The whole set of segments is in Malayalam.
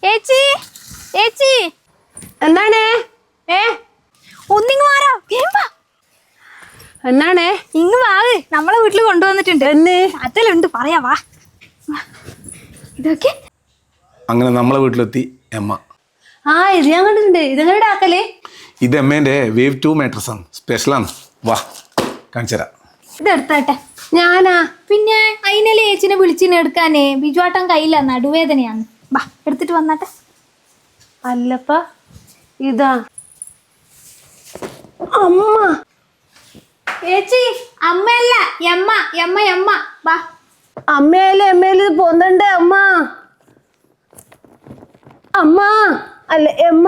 ഏച്ചി ഏച്ചി എന്താണ്? ഒന്നിങ്ങ് മാറാ എന്താണ്? ഇങ്ങ് വാവ് നമ്മളെ വീട്ടിൽ കൊണ്ടുവന്നിട്ടുണ്ട്. അതിലുണ്ട് പറയാ വാ. ഇതൊക്കെ അങ്ങനെ നമ്മളെ വീട്ടിലെത്തി എമ്മ. ഇത് ഞാൻ കണ്ടിട്ടുണ്ട്. ഇതെങ്ങനെ ആക്കല്? ഇത് എമ്മേന്റെ വേവ് 2 മാട്രസ് ആണ്, സ്പെഷ്യലാണ്. വാ കാണിച്ചുതരാം. ഇതെടുത്താട്ടെ. ഞാനാ പിന്നെ അതിനല്ലേ ഏച്ചിനെ വിളിച്ചിന് എടുക്കാനേ. ബിജുവാട്ടൻ കയ്യില്ല, നടുവേദനയാണ്. വാ എടുത്തിട്ട് വന്നാട്ടെ. അല്ലപ്പ ഇതാ അമ്മ. ഏച്ചി അമ്മയല്ല എമ്മ എമ്മ എമ്മ. വാ അമ്മേല് പോന്നുണ്ട്. അമ്മ അമ്മ അല്ല എമ്മ.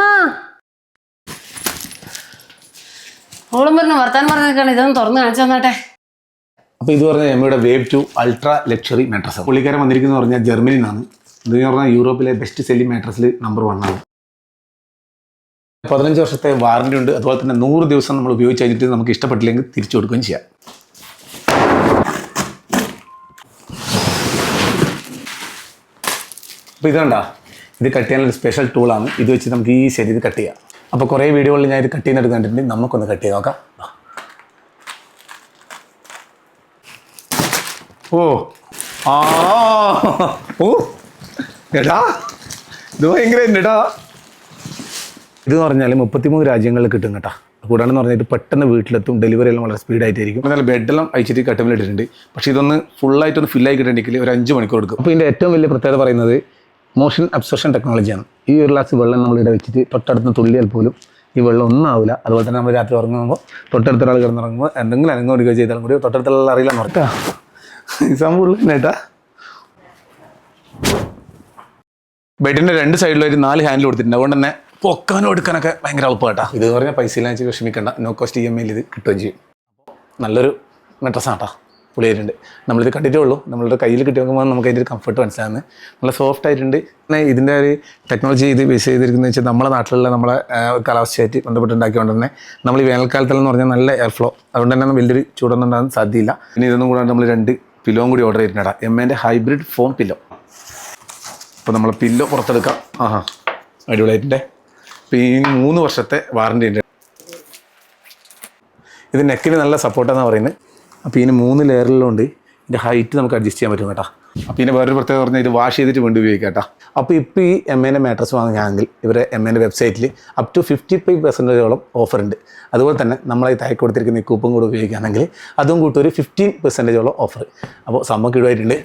ഓളം പറഞ്ഞ വർത്താനം പറഞ്ഞേക്കാണ്. ഇതൊന്ന് തുറന്ന് കാണിച്ചു തന്നാട്ടെ. അപ്പോൾ ഇത് പറഞ്ഞാൽ എമ്മയുടെ വേവ് 2 അൾട്രാ ലക്ഷറി മാട്രസ്. പുള്ളിക്കാരൻ വന്നിരിക്കുന്നത് പറഞ്ഞാൽ ജർമ്മനിയിൽ നിന്നാണ്. ഇതെന്ന് പറഞ്ഞാൽ യൂറോപ്പിലെ ബെസ്റ്റ് സെല്ലിംഗ് മാട്രസിൽ നമ്പർ 1 ആണ്. 15 വർഷത്തെ വാറണ്ടി ഉണ്ട്. അതുപോലെ തന്നെ 100 ദിവസം നമ്മൾ ഉപയോഗിച്ച് കഴിഞ്ഞിട്ട് നമുക്ക് ഇഷ്ടപ്പെട്ടില്ലെങ്കിൽ തിരിച്ചു കൊടുക്കുകയും ചെയ്യാം. അപ്പോൾ ഇതുകൊണ്ടാ, ഇത് കട്ട് ചെയ്യാനൊരു സ്പെഷ്യൽ ടൂളാണ്. ഇത് വെച്ച് നമുക്ക് ഈ ശരി ഇത് കട്ട് ചെയ്യാം. അപ്പോൾ കുറേ വീഡിയോകളിൽ ഞാൻ ഇത് കട്ട് ചെയ്യുന്നത് കണ്ടിട്ടുണ്ട്. നമുക്കൊന്ന് കട്ട് ചെയ്ത് നോക്കാം. ഓ ആ ഓ എടാ, ഇത് ഭയങ്കര എടാ. ഇതെന്ന് പറഞ്ഞാൽ 33 രാജ്യങ്ങളിൽ കിട്ടും കേട്ടോ. കൂടാണെന്ന് പറഞ്ഞാൽ പെട്ടെന്ന് വീട്ടിലെത്തും. ഡെലിവറി എല്ലാം വളരെ സ്പീഡായിട്ടായിരിക്കും. എന്നാൽ ബെഡെല്ലാം അയച്ചിട്ട് കട്ടമിലിട്ടിട്ടുണ്ട്. പക്ഷേ ഇതൊന്ന് ഫുള്ളായിട്ടൊന്ന് ഫില്ലായി കിട്ടണമെങ്കിൽ ഒരു 5 മണിക്കൂർ എടുക്കും. അപ്പോൾ ഇതിൻ്റെ ഏറ്റവും വലിയ പ്രത്യേകത പറയുന്നത് മോഷൻ അബ്സോർഷൻ ടെക്നോളജിയാണ്. ഈ ഒരു ഗ്ലാസ് വെള്ളം നമ്മളിവിടെ വെച്ചിട്ട് തൊട്ടടുത്ത് തുള്ളിയാൽ പോലും ഈ വെള്ളം ഒന്നും ആവില്ല. അതുപോലെ തന്നെ നമ്മൾ രാത്രി ഉറങ്ങുമ്പോൾ തൊട്ടടുത്ത ഒരാൾ കിടന്നുറങ്ങുമ്പോൾ എന്തെങ്കിലും അനങ്ങുക ചെയ്താലും കൂടി തൊട്ടടുത്തുള്ള അറിയില്ലെന്ന് പറഞ്ഞാ ഈ സംഭവം ഉള്ളു കേട്ടാ. ബെഡിൻ്റെ 2 സൈഡിലായിട്ട് 4 ഹാൻഡിൽ കൊടുത്തിട്ടുണ്ട്. അതുകൊണ്ട് തന്നെ പൊക്കാനും എടുക്കാനൊക്കെ ഭയങ്കര എളുപ്പം കേട്ടോ. ഇത് പറഞ്ഞാൽ പൈസ ഇല്ലാന്ന് വെച്ച് വിഷമിക്കേണ്ട. നോ കോസ്റ്റ് EMI ഇത് കിട്ടുകയും ചെയ്യും. നല്ലൊരു മെട്രസാണ് കേട്ടോ. പുളിയായിട്ടുണ്ട്. നമ്മളിത് കണ്ടിട്ടേ ഉള്ളൂ. നമ്മളുടെ കയ്യിൽ കിട്ടി നോക്കുമ്പോൾ നമുക്ക് അതിൻ്റെ ഒരു കംഫർട്ട് മനസ്സിലാകുന്നത്. നല്ല സോഫ്റ്റ് ആയിട്ടുണ്ട്. പിന്നെ ഇതിൻ്റെ ഒരു ടെക്നോളജി ഇത് ബേസ് ചെയ്തിരിക്കുന്നത് വെച്ചാൽ നമ്മളെ നാട്ടിലുള്ള നമ്മളെ കാലാവസ്ഥയായിട്ട് ബന്ധപ്പെട്ടുണ്ടാക്കിയതുകൊണ്ട് തന്നെ നമ്മൾ ഈ വേനൽക്കാലത്തെന്ന് പറഞ്ഞാൽ നല്ല എയർ ഫ്ലോ. അതുകൊണ്ട് തന്നെ വലിയൊരു ചൂടൊന്നും ഉണ്ടാകാൻ സാധ്യതയില്ല. പിന്നെ ഇതൊന്നും കൂടാണ്ട് നമ്മൾ 2 പില്ലോയും കൂടി ഓർഡർ ചെയ്തിട്ടുണ്ടാ. എമ്മേൻ്റെ ഹൈബ്രിഡ് ഫോം പില്ലോ. അപ്പോൾ നമ്മൾ പില്ലോ പുറത്തെടുക്കാം. അടിപൊളിയായിട്ടുണ്ട്. ഇപ്പോൾ ഈ 3 വർഷത്തെ വാറണ്ടി ഉണ്ട്. ഇത് നെക്കിന് നല്ല സപ്പോർട്ടാണെന്ന് പറയുന്നത്. അപ്പോൾ ഇതിന് 3 ലെയറിലുണ്ട്. ഇതിൻ്റെ ഹൈറ്റ് നമുക്ക് അഡ്ജസ്റ്റ് ചെയ്യാൻ പറ്റും കേട്ടോ. അപ്പോൾ ഇതിൻ്റെ വേറൊരു പ്രത്യേകത പറഞ്ഞാൽ ഇത് വാഷ് ചെയ്തിട്ട് വേണ്ടി ഉപയോഗിക്കാം കേട്ടോ. അപ്പോൾ ഇപ്പോൾ ഈ എമ്മേൻ്റെ മാട്രസ് വാങ്ങുകയാണെങ്കിൽ ഇവരെ എമ്മേൻ്റെ വെബ്സൈറ്റിൽ അപ് ടു 55% ഓഫറുണ്ട്. അതുപോലെ തന്നെ നമ്മളെ താഴെ കൊടുത്തിരിക്കുന്ന ഈ കൂപ്പൺ കൂടെ ഉപയോഗിക്കുകയാണെങ്കിൽ അതും കൂട്ടി ഒരു 15% ഓഫർ. അപ്പോൾ സംഭവം കിടുവായിട്ടുണ്ട്.